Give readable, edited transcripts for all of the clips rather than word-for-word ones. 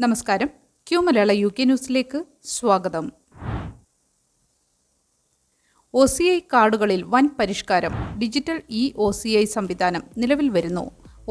നമസ്കാരം. ക്യൂ മലയാള UK ന്യൂസിലേക്ക് സ്വാഗതം. OCI കാർഡുകളിൽ വൻ പരിഷ്കാരം. ഡിജിറ്റൽ OCI സംവിധാനം നിലവിൽ വരുന്നു.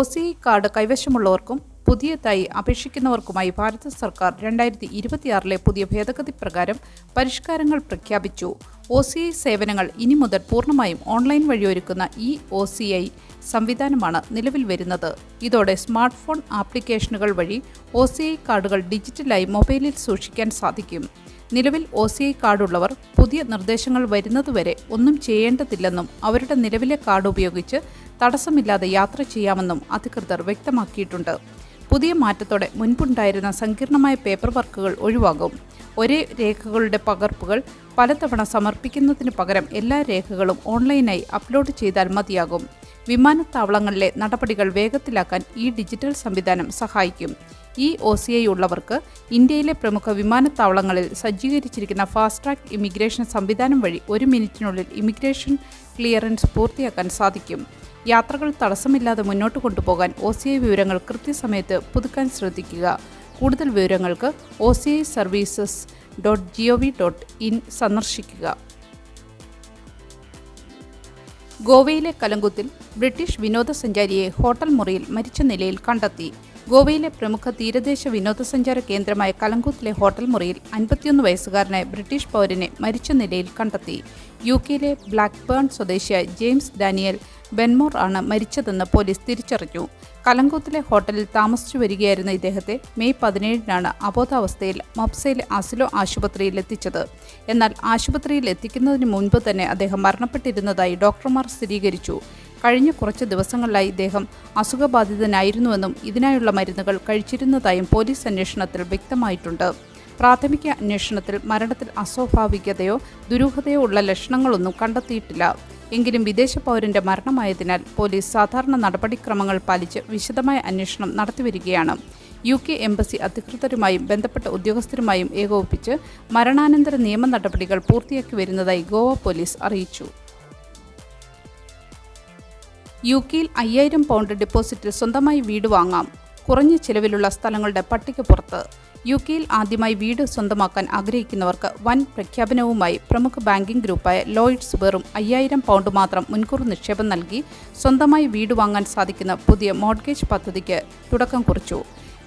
OCI കാർഡ് കൈവശമുള്ളവർക്കും പുതിയതായി അപേക്ഷിക്കുന്നവർക്കുമായി ഭാരത സർക്കാർ 2026 പുതിയ ഭേദഗതി പ്രകാരം പരിഷ്കാരങ്ങൾ പ്രഖ്യാപിച്ചു. OCI സേവനങ്ങൾ ഇനി മുതൽ പൂർണ്ണമായും ഓൺലൈൻ വഴി ഒരുക്കുന്ന OCI സംവിധാനമാണ് നിലവിൽ വരുന്നത്. ഇതോടെ സ്മാർട്ട് ഫോൺ ആപ്ലിക്കേഷനുകൾ വഴി OCI കാർഡുകൾ ഡിജിറ്റലായി മൊബൈലിൽ സൂക്ഷിക്കാൻ സാധിക്കും. നിലവിൽ OCI കാർഡുള്ളവർ പുതിയ നിർദ്ദേശങ്ങൾ വരുന്നതുവരെ ഒന്നും ചെയ്യേണ്ടതില്ലെന്നും അവരുടെ നിലവിലെ കാർഡ് ഉപയോഗിച്ച് തടസ്സമില്ലാതെ യാത്ര ചെയ്യാമെന്നും അധികൃതർ വ്യക്തമാക്കിയിട്ടുണ്ട്. പുതിയ മാറ്റത്തോടെ മുൻപുണ്ടായിരുന്ന സങ്കീർണമായ പേപ്പർ വർക്കുകൾ ഒഴിവാകും. ഒരേ രേഖകളുടെ പകർപ്പുകൾ പലതവണ സമർപ്പിക്കുന്നതിന് പകരം എല്ലാ രേഖകളും ഓൺലൈനായി അപ്ലോഡ് ചെയ്താൽ മതിയാകും. വിമാനത്താവളങ്ങളിലെ നടപടികൾ വേഗത്തിലാക്കാൻ ഈ ഡിജിറ്റൽ സംവിധാനം സഹായിക്കും. OCI ഉള്ളവർക്ക് ഇന്ത്യയിലെ പ്രമുഖ വിമാനത്താവളങ്ങളിൽ സജ്ജീകരിച്ചിരിക്കുന്ന ഫാസ്റ്റ് ട്രാക്ക് ഇമിഗ്രേഷൻ സംവിധാനം വഴി 1 മിനിറ്റിനുള്ളിൽ ഇമിഗ്രേഷൻ ക്ലിയറൻസ് പൂർത്തിയാക്കാൻ സാധിക്കും. യാത്രകൾ തടസ്സമില്ലാതെ മുന്നോട്ട് കൊണ്ടുപോകാൻ OCI വിവരങ്ങൾ കൃത്യസമയത്ത് പുതുക്കാൻ ശ്രദ്ധിക്കുക. കൂടുതൽ വിവരങ്ങൾക്ക് OCIservices.gov.in സന്ദർശിക്കുക. ഗോവയിലെ കലങ്കുത്തിൽ ബ്രിട്ടീഷ് വിനോദസഞ്ചാരിയെ ഹോട്ടൽ മുറിയിൽ മരിച്ച നിലയിൽ കണ്ടെത്തി. ഗോവയിലെ പ്രമുഖ തീരദേശ വിനോദസഞ്ചാര കേന്ദ്രമായ കലങ്കുത്തിലെ ഹോട്ടൽ മുറിയിൽ 51 വയസ്സുകാരനായ ബ്രിട്ടീഷ് പൗരനെ മരിച്ച നിലയിൽ കണ്ടെത്തി. UKയിലെ ബ്ലാക്ക്ബേൺ സ്വദേശിയായ ജെയിംസ് ഡാനിയൽ ബെൻമോർ ആണ് മരിച്ചതെന്ന് പോലീസ് തിരിച്ചറിഞ്ഞു. കലങ്കൂത്തിലെ ഹോട്ടലിൽ താമസിച്ചു വരികയായിരുന്ന ഇദ്ദേഹത്തെ മെയ് 17 അബോധാവസ്ഥയിൽ മൊബ്സയിലെ അസിലോ ആശുപത്രിയിൽ എത്തിച്ചത്. എന്നാൽ ആശുപത്രിയിൽ എത്തിക്കുന്നതിന് മുൻപ് തന്നെ അദ്ദേഹം മരണപ്പെട്ടിരുന്നതായി ഡോക്ടർമാർ സ്ഥിരീകരിച്ചു. കഴിഞ്ഞ കുറച്ച് ദിവസങ്ങളിലായി ഇദ്ദേഹം അസുഖബാധിതനായിരുന്നുവെന്നും ഇതിനായുള്ള മരുന്നുകൾ കഴിച്ചിരുന്നതായും പോലീസ് അന്വേഷണത്തിൽ വ്യക്തമായിട്ടുണ്ട്. പ്രാഥമിക അന്വേഷണത്തിൽ മരണത്തിൽ അസ്വാഭാവികതയോ ദുരൂഹതയോ ഉള്ള ലക്ഷണങ്ങളൊന്നും കണ്ടെത്തിയിട്ടില്ല. എങ്കിലും വിദേശ പൗരന്റെ മരണമായതിനാൽ പോലീസ് സാധാരണ നടപടിക്രമങ്ങൾ പാലിച്ച് വിശദമായ അന്വേഷണം നടത്തിവരികയാണ്. UK എംബസി അധികൃതരുമായും ബന്ധപ്പെട്ട ഉദ്യോഗസ്ഥരുമായും ഏകോപിപ്പിച്ച് മരണാനന്തര നിയമ നടപടികൾ പൂർത്തിയാക്കി വരുന്നതായി ഗോവ പോലീസ് അറിയിച്ചു. UKയിൽ 5000 പൗണ്ട് ഡെപ്പോസിറ്റിൽ സ്വന്തമായി വീട് വാങ്ങാം. കുറഞ്ഞ ചിലവിലുള്ള സ്ഥലങ്ങളുടെ പട്ടിക പുറത്ത്. UKയിൽ ആദ്യമായി വീട് സ്വന്തമാക്കാൻ ആഗ്രഹിക്കുന്നവർക്ക് വൻ പ്രഖ്യാപനവുമായി പ്രമുഖ ബാങ്കിംഗ് ഗ്രൂപ്പായ ലോയിഡ്സ് വെറും 5000 പൗണ്ട് മാത്രം മുൻകൂർ നിക്ഷേപം നൽകി സ്വന്തമായി വീട് വാങ്ങാൻ സാധിക്കുന്ന പുതിയ മോർഗേജ് പദ്ധതിക്ക് തുടക്കം കുറിച്ചു.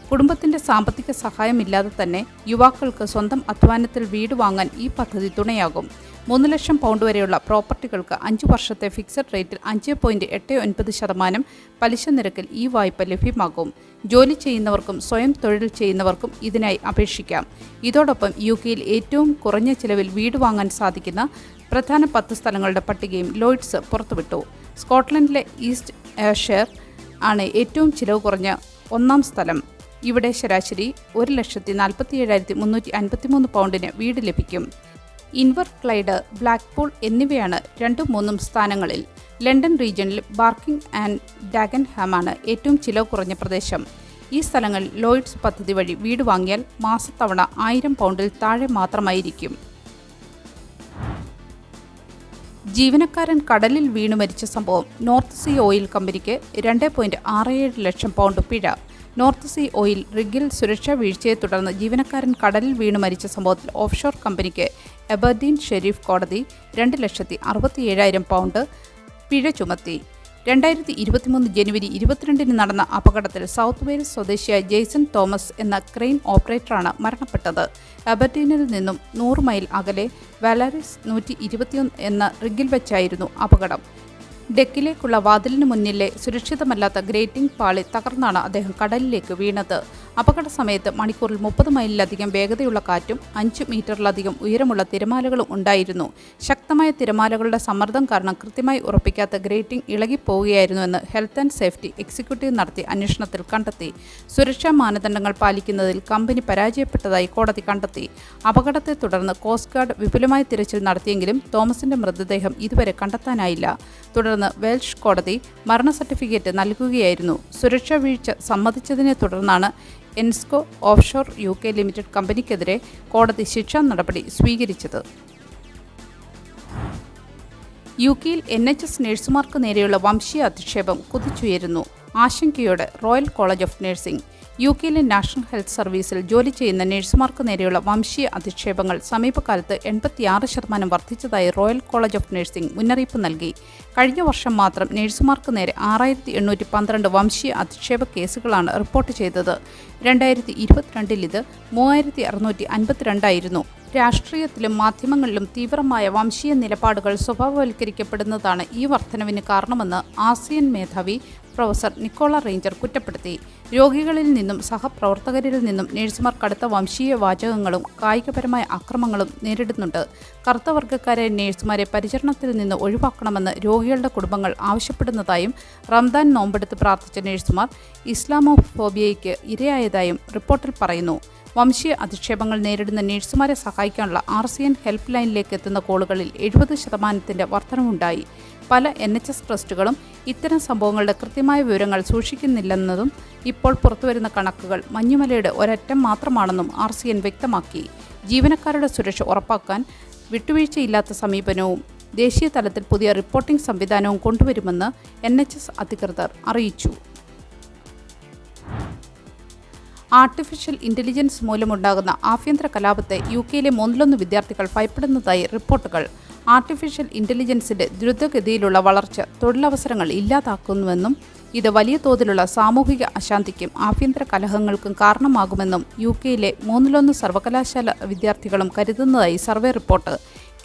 കുടുംബത്തിന്റെ സാമ്പത്തിക സഹായമില്ലാതെ തന്നെ യുവാക്കൾക്ക് സ്വന്തം അധ്വാനത്തിൽ വീട് വാങ്ങാൻ ഈ പദ്ധതി തുണയാകും. 3 ലക്ഷം പൗണ്ട് വരെയുള്ള പ്രോപ്പർട്ടികൾക്ക് 5 വർഷത്തെ ഫിക്സഡ് റേറ്റിൽ 5.89% പലിശ നിരക്കിൽ ഈ വായ്പ ലഭ്യമാകും. ജോലി ചെയ്യുന്നവർക്കും സ്വയം തൊഴിൽ ചെയ്യുന്നവർക്കും ഇതിനായി അപേക്ഷിക്കാം. ഇതോടൊപ്പം UKയിൽ ഏറ്റവും കുറഞ്ഞ ചിലവിൽ വീട് വാങ്ങാൻ സാധിക്കുന്ന പ്രധാന 10 സ്ഥലങ്ങളുടെ പട്ടികയും ലോയിഡ്സ് പുറത്തുവിട്ടു. സ്കോട്ട്ലൻഡിലെ ഈസ്റ്റ് എയർഷെയർ ആണ് ഏറ്റവും ചിലവ് കുറഞ്ഞ 1ാം സ്ഥലം. ഇവിടെ ശരാശരി 1,47,353 പൗണ്ടിന് വീട് ലഭിക്കും. ഇൻവർക്ലൈഡ്, ബ്ലാക്ക്പൂൾ എന്നിവയാണ് 2ഉം 3ഉം സ്ഥാനങ്ങളിൽ. ലണ്ടൻ റീജിയണിൽ ബാർക്കിംഗ് ആൻഡ് ഡാഗൻഹാമാണ് ഏറ്റവും ചിലവ് കുറഞ്ഞ പ്രദേശം. ഈ സ്ഥലങ്ങളിൽ ലോയിഡ്സ് പദ്ധതി വഴി വീട് വാങ്ങിയാൽ മാസത്തവണ 1000 പൗണ്ടിൽ താഴെ മാത്രമായിരിക്കും. ജീവനക്കാരൻ കടലിൽ വീണു മരിച്ച സംഭവം. നോർത്ത് സീ ഓയിൽ കമ്പനിക്ക് 2.67 ലക്ഷം പൗണ്ട് പിഴ. നോർത്ത് സീ ഓയിൽ റിഗിൽ സുരക്ഷാ വീഴ്ചയെ തുടർന്ന് ജീവനക്കാരൻ കടലിൽ വീണു മരിച്ച സംഭവത്തിൽ ഓഫ്ഷോർ കമ്പനിക്ക് എബർഡീൻ ഷെരീഫ് കോടതി 2,67,000 പൗണ്ട് പിഴ ചുമത്തി. 2023 ജനുവരി 22 നടന്ന അപകടത്തിൽ സൗത്ത് വെയിൽസ് സ്വദേശിയായ ജെയ്സൺ തോമസ് എന്ന ക്രെയിൻ ഓപ്പറേറ്ററാണ് മരണപ്പെട്ടത്. എബർഡീനിൽ നിന്നും 100 മൈൽ അകലെ വാലറിസ് 121 എന്ന റിഗിൽ വെച്ചായിരുന്നു അപകടം. ഡെക്കിലേക്കുള്ള വാതിലിന് മുന്നിലെ സുരക്ഷിതമല്ലാത്ത ഗ്രേറ്റിംഗ് പാളി തകർന്നാണ് അദ്ദേഹം കടലിലേക്ക് വീണത്. അപകട സമയത്ത് മണിക്കൂറിൽ 30 മൈലിലധികം വേഗതയുള്ള കാറ്റും 5 മീറ്ററിലധികം ഉയരമുള്ള തിരമാലകളും ഉണ്ടായിരുന്നു. ശക്തമായ തിരമാലകളുടെ സമ്മർദ്ദം കാരണം കൃത്യമായി ഉറപ്പിക്കാത്ത ഗ്രേറ്റിംഗ് ഇളകിപ്പോവുകയായിരുന്നുവെന്ന് ഹെൽത്ത് ആൻഡ് സേഫ്റ്റി എക്സിക്യൂട്ടീവ് നടത്തിയ അന്വേഷണത്തിൽ കണ്ടെത്തി. സുരക്ഷാ മാനദണ്ഡങ്ങൾ പാലിക്കുന്നതിൽ കമ്പനി പരാജയപ്പെട്ടതായി കോടതി കണ്ടെത്തി. അപകടത്തെ തുടർന്ന് കോസ്റ്റ് ഗാർഡ് വിപുലമായ തിരച്ചിൽ നടത്തിയെങ്കിലും തോമസിന്റെ മൃതദേഹം ഇതുവരെ കണ്ടെത്താനായില്ല. തുടർന്ന് വെൽഷ് കോടതി മരണ സർട്ടിഫിക്കറ്റ് നൽകുകയായിരുന്നു. സുരക്ഷാ വീഴ്ച സമ്മതിച്ചതിനെ തുടർന്നാണ് എൻസ്കോ ഓഫ്ഷോർ UK ലിമിറ്റഡ് കമ്പനിക്കെതിരെ കോടതി ശിക്ഷാ നടപടി സ്വീകരിച്ചത്. UKയിൽ NHS നഴ്സുമാർക്ക് നേരെയുള്ള വംശീയ അധിക്ഷേപം കുതിച്ചുയരുന്നു. ആശങ്കയോടെ royal college of nursing. UK national health സർവീസിൽ ജോലി ചെയ്യുന്ന നഴ്സുമാർക്ക് നേരെയുള്ള വംശീയ അധിക്ഷേപങ്ങൾ സമീപകാലത്ത് 86% വർദ്ധിച്ചതായി റോയൽ കോളേജ് ഓഫ് നഴ്സിംഗ് മുന്നറിയിപ്പ് നൽകി. കഴിഞ്ഞ വർഷം മാത്രം നഴ്സുമാർക്ക് നേരെ 6812 വംശീയ അധിക്ഷേപ കേസുകളാണ് റിപ്പോർട്ട് ചെയ്തത്. 2022 ഇത് 3652 ആയിരുന്നു. രാഷ്ട്രീയത്തിലും മാധ്യമങ്ങളിലും തീവ്രമായ വംശീയ നിലപാടുകൾ സ്വഭാവവൽക്കരിക്കപ്പെടുന്നതാണ് ഈ വർധനവിന് കാരണമെന്ന് ആസിയൻ മേധാവി പ്രൊഫസർ നിക്കോള റേഞ്ചർ കുറ്റപ്പെടുത്തി. രോഗികളിൽ നിന്നും സഹപ്രവർത്തകരിൽ നിന്നും നഴ്സുമാർ കടുത്ത വംശീയ വാചകങ്ങളും കായികപരമായ ആക്രമണങ്ങളും നേരിടുന്നുണ്ട്. കറുത്ത വർഗ്ഗക്കാരെ നഴ്സുമാരെ പരിചരണത്തിൽ നിന്ന് ഒഴിവാക്കണമെന്ന് രോഗികളുടെ കുടുംബങ്ങൾ ആവശ്യപ്പെടുന്നതായും റംദാൻ നോമ്പെടുത്ത് പ്രാർത്ഥിച്ച നഴ്സുമാർ ഇസ്ലാമോഫോബിയയ്ക്ക് ഇരയായതായും റിപ്പോർട്ടിൽ പറയുന്നു. വംശീയ അധിക്ഷേപങ്ങൾ നേരിടുന്ന നഴ്സുമാരെ സഹായിക്കാനുള്ള RCN ഹെൽപ്പ് ലൈനിലേക്ക് എത്തുന്ന കോളുകളിൽ 70% വർധനവുണ്ടായി. പല NHS ട്രസ്റ്റുകളും ഇത്തരം സംഭവങ്ങളുടെ കൃത്യമായ വിവരങ്ങൾ സൂക്ഷിക്കുന്നില്ലെന്നതും ഇപ്പോൾ പുറത്തുവരുന്ന കണക്കുകൾ മഞ്ഞുമലയുടെ ഒരറ്റം മാത്രമാണെന്നും RCN വ്യക്തമാക്കി. ജീവനക്കാരുടെ സുരക്ഷ ഉറപ്പാക്കാൻ വിട്ടുവീഴ്ചയില്ലാത്ത സമീപനവും ദേശീയ തലത്തിൽ പുതിയ റിപ്പോർട്ടിംഗ് സംവിധാനവും കൊണ്ടുവരുമെന്ന് NHS അധികൃതർ അറിയിച്ചു. ആർട്ടിഫിഷ്യൽ ഇൻ്റലിജൻസ് മൂലമുണ്ടാകുന്ന ആഭ്യന്തര കലാപത്തെ UK മൂന്നിലൊന്ന് വിദ്യാർത്ഥികൾ ഭയപ്പെടുന്നതായി റിപ്പോർട്ടുകൾ. ആർട്ടിഫിഷ്യൽ ഇൻ്റലിജൻസിൻ്റെ ദ്രുതഗതിയിലുള്ള വളർച്ച തൊഴിലവസരങ്ങൾ ഇല്ലാതാക്കുന്നുവെന്നും ഇത് വലിയ തോതിലുള്ള സാമൂഹിക അശാന്തിക്കും ആഭ്യന്തര കലഹങ്ങൾക്കും കാരണമാകുമെന്നും UK മൂന്നിലൊന്ന് സർവകലാശാല വിദ്യാർത്ഥികളും കരുതുന്നതായി survey report.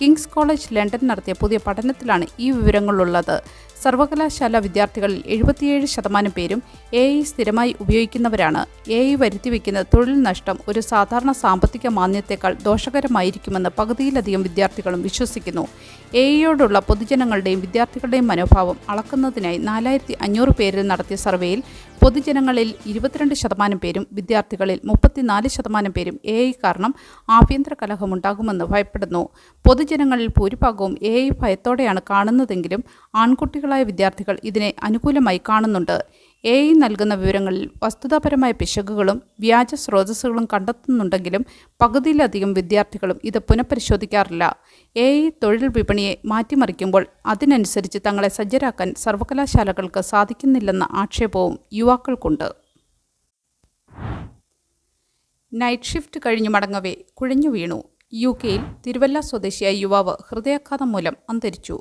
King's college London നടത്തിയ പുതിയ പഠനത്തിലാണ് ഈ വിവരങ്ങളുള്ളത്. സർവകലാശാല വിദ്യാർത്ഥികളിൽ 77% പേരും AI സ്ഥിരമായി ഉപയോഗിക്കുന്നവരാണ്. AI വരുത്തിവെക്കുന്ന തൊഴിൽ നഷ്ടം ഒരു സാധാരണ സാമ്പത്തിക മാന്ദ്യത്തേക്കാൾ ദോഷകരമായിരിക്കുമെന്ന് പകുതിയിലധികം വിദ്യാർത്ഥികളും വിശ്വസിക്കുന്നു. AIയോടുള്ള പൊതുജനങ്ങളുടെയും വിദ്യാർത്ഥികളുടെയും മനോഭാവം അളക്കുന്നതിനായി 4500 പേരിൽ നടത്തിയ സർവേയിൽ പൊതുജനങ്ങളിൽ 22% പേരും വിദ്യാർത്ഥികളിൽ 34% പേരും AI കാരണം ആഭ്യന്തര കലഹമുണ്ടാകുമെന്ന് ഭയപ്പെടുന്നു. പൊതുജനങ്ങളിൽ ഭൂരിഭാഗവും AI ഭയത്തോടെയാണ് കാണുന്നതെങ്കിലും ആൺകുട്ടികളായ വിദ്യാർത്ഥികൾ ഇതിനെ അനുകൂലമായി കാണുന്നുണ്ട്. AI നൽകുന്ന വിവരങ്ങളിൽ വസ്തുതാപരമായ പിശകുകളും വ്യാജ സ്രോതസ്സുകളും കണ്ടെത്തുന്നുണ്ടെങ്കിലും പകുതിയിലധികം വിദ്യാർത്ഥികളും ഇത് പുനഃപരിശോധിക്കാറില്ല. AI തൊഴിൽ വിപണിയെ മാറ്റിമറിക്കുമ്പോൾ അതിനനുസരിച്ച് തങ്ങളെ സജ്ജരാക്കാൻ സർവകലാശാലകൾക്ക് സാധിക്കുന്നില്ലെന്ന ആക്ഷേപവും യുവാക്കൾക്കുണ്ട്. നൈറ്റ് ഷിഫ്റ്റ് കഴിഞ്ഞു മടങ്ങവേ കുഴഞ്ഞു വീണു. UK തിരുവല്ല സ്വദേശിയായ യുവാവ് ഹൃദയാഘാതം മൂലം അന്തരിച്ചു.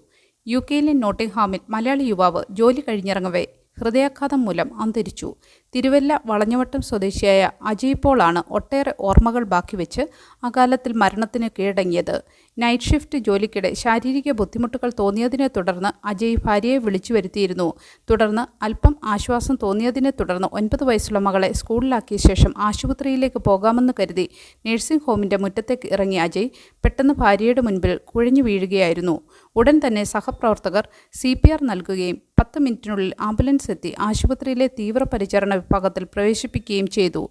UK നോട്ടിംഗ്ഹാമിൽ മലയാളി യുവാവ് ജോലി കഴിഞ്ഞിറങ്ങവേ ഹൃദയാഘാതം മൂലം അന്തരിച്ചു. തിരുവല്ല വളഞ്ഞവട്ടം സ്വദേശിയായ അജയ് പോളാണ് ഒട്ടേറെ ഓർമ്മകൾ ബാക്കിവെച്ച് അകാലത്തിൽ മരണത്തിന് കീഴടങ്ങിയത്. നൈറ്റ് ഷിഫ്റ്റ് ജോലിക്കിടെ ശാരീരിക ബുദ്ധിമുട്ടുകൾ തോന്നിയതിനെ തുടർന്ന് അജയ് ഭാര്യയെ വിളിച്ചു വരുത്തിയിരുന്നു. തുടർന്ന് അല്പം ആശ്വാസം തോന്നിയതിനെ തുടർന്ന് 9 വയസ്സുള്ള മകളെ സ്കൂളിലാക്കിയ ശേഷം ആശുപത്രിയിലേക്ക് പോകാമെന്ന് കരുതി നഴ്സിംഗ് ഹോമിൻ്റെ മുറ്റത്തേക്ക് ഇറങ്ങിയ അജയ് പെട്ടെന്ന് ഭാര്യയുടെ മുൻപിൽ കുഴഞ്ഞു വീഴുകയായിരുന്നു. ഉടൻ തന്നെ സഹപ്രവർത്തകർ CPR നൽകുകയും 10 മിനിറ്റിനുള്ളിൽ ആംബുലൻസ് എത്തി ആശുപത്രിയിലെ തീവ്രപരിചരണ വിഭാഗത്തിൽ പ്രവേശിപ്പിക്കുകയും ചെയ്തു.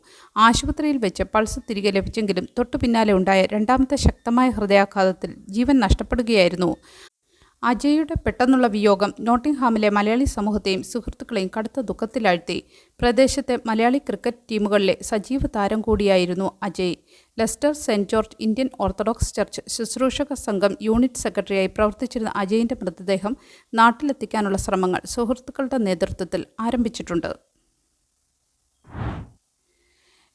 ആശുപത്രിയിൽ വെച്ച് പൾസ് തിരികെ ലഭിച്ചെങ്കിലും തൊട്ടു പിന്നാലെ ഉണ്ടായ രണ്ടാമത്തെ ശക്തമായ ഹൃദയാഘാതത്തിൽ ജീവൻ നഷ്ടപ്പെടുകയായിരുന്നു. അജയ്യുടെ പെട്ടെന്നുള്ള വിയോഗം നോട്ടിംഗ്ഹാമിലെ മലയാളി സമൂഹത്തെയും സുഹൃത്തുക്കളെയും കടുത്ത ദുഃഖത്തിലാഴ്ത്തി. പ്രദേശത്തെ മലയാളി ക്രിക്കറ്റ് ടീമുകളിലെ സജീവ താരം കൂടിയായിരുന്നു Ajay. Leicester Saint George Indian Orthodox church ശുശ്രൂഷക സംഘം യൂണിറ്റ് സെക്രട്ടറിയായി പ്രവർത്തിച്ചിരുന്ന അജയിൻ്റെ മൃതദേഹം നാട്ടിലെത്തിക്കാനുള്ള ശ്രമങ്ങൾ സുഹൃത്തുക്കളുടെ നേതൃത്വത്തിൽ ആരംഭിച്ചിട്ടുണ്ട്.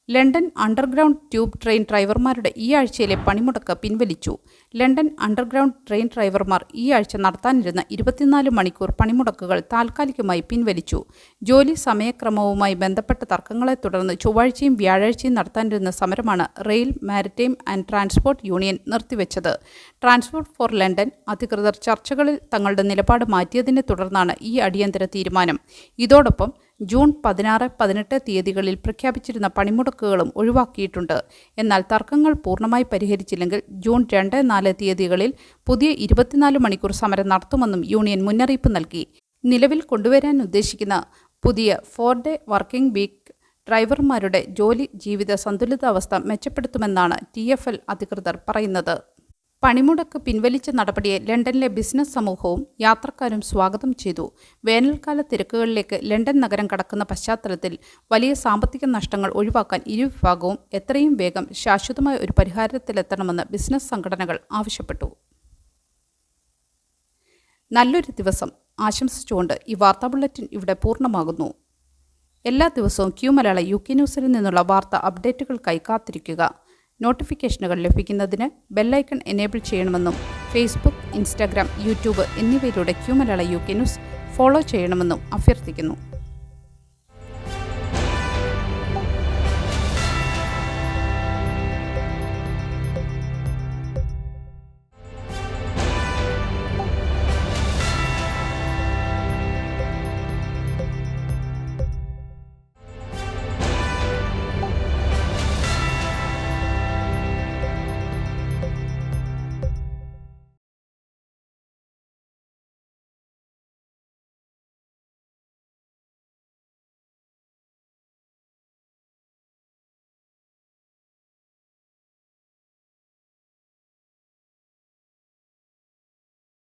ലണ്ടൻ അണ്ടർഗ്രൗണ്ട് ട്യൂബ് ട്രെയിൻ ഡ്രൈവർമാരുടെ ഈ ആഴ്ചയിലെ പണിമുടക്ക് പിൻവലിച്ചു. ലണ്ടൻ അണ്ടർഗ്രൗണ്ട് ട്രെയിൻ ഡ്രൈവർമാർ ഈ ആഴ്ച നടത്താനിരുന്ന 24 മണിക്കൂർ പണിമുടക്കുകൾ താൽക്കാലികമായി പിൻവലിച്ചു. ജോലി സമയക്രമവുമായി ബന്ധപ്പെട്ട തർക്കങ്ങളെ തുടർന്ന് ചൊവ്വാഴ്ചയും വ്യാഴാഴ്ചയും നടത്താനിരുന്ന സമരമാണ് rail, maritime and transport union നിർത്തിവെച്ചത്. ട്രാൻസ്പോർട്ട് ഫോർ ലണ്ടൻ അധികൃതർ ചർച്ചകളിൽ തങ്ങളുടെ നിലപാട് മാറ്റിയതിനെ തുടർന്നാണ് ഈ അടിയന്തര തീരുമാനം. ഇതോടൊപ്പം ജൂൺ 16, 18 തീയതികളിൽ പ്രഖ്യാപിച്ചിരുന്ന പണിമുടക്കുകളും ഒഴിവാക്കിയിട്ടുണ്ട്. എന്നാൽ തർക്കങ്ങൾ പൂർണ്ണമായി പരിഹരിച്ചില്ലെങ്കിൽ ജൂൺ 2, 4 തീയതികളിൽ പുതിയ 24 മണിക്കൂർ സമരം നടത്തുമെന്നും യൂണിയൻ മുന്നറിയിപ്പ് നൽകി. നിലവിൽ കൊണ്ടുവരാൻ ഉദ്ദേശിക്കുന്ന പുതിയ 4-day വർക്കിംഗ് വീക്ക് ഡ്രൈവർമാരുടെ ജോലി ജീവിത സന്തുലിതാവസ്ഥ മെച്ചപ്പെടുത്തുമെന്നാണ് TFL അധികൃതർ പറയുന്നത്. പണിമുടക്ക് പിൻവലിച്ച നടപടിയെ ലണ്ടനിലെ ബിസിനസ് സമൂഹവും യാത്രക്കാരും സ്വാഗതം ചെയ്തു. വേനൽക്കാല തിരക്കുകളിലേക്ക് ലണ്ടൻ നഗരം കടക്കുന്ന പശ്ചാത്തലത്തിൽ വലിയ സാമ്പത്തിക നഷ്ടങ്ങൾ ഒഴിവാക്കാൻ ഇരുവിഭാഗവും എത്രയും വേഗം ശാശ്വതമായ ഒരു പരിഹാരത്തിലെത്തണമെന്ന് ബിസിനസ് സംഘടനകൾ ആവശ്യപ്പെട്ടു. നല്ലൊരു ദിവസം ആശംസിച്ചുകൊണ്ട് ഈ വാർത്താ ബുള്ളറ്റിൻ ഇവിടെ പൂർണ്ണമാകുന്നു. എല്ലാ ദിവസവും ക്യൂ മലയാളം UK ന്യൂസിൽ നിന്നുള്ള വാർത്താ അപ്ഡേറ്റുകൾക്കായി കാത്തിരിക്കുക. നോട്ടിഫിക്കേഷനുകൾ ലഭിക്കുന്നതിന് ബെല്ലൈക്കൺ എനേബിൾ ചെയ്യണമെന്നും ഫേസ്ബുക്ക്, ഇൻസ്റ്റാഗ്രാം, യൂട്യൂബ് എന്നിവയിലൂടെ Q Malayalam UK news follow ചെയ്യണമെന്നും അഭ്യർത്ഥിക്കുന്നു.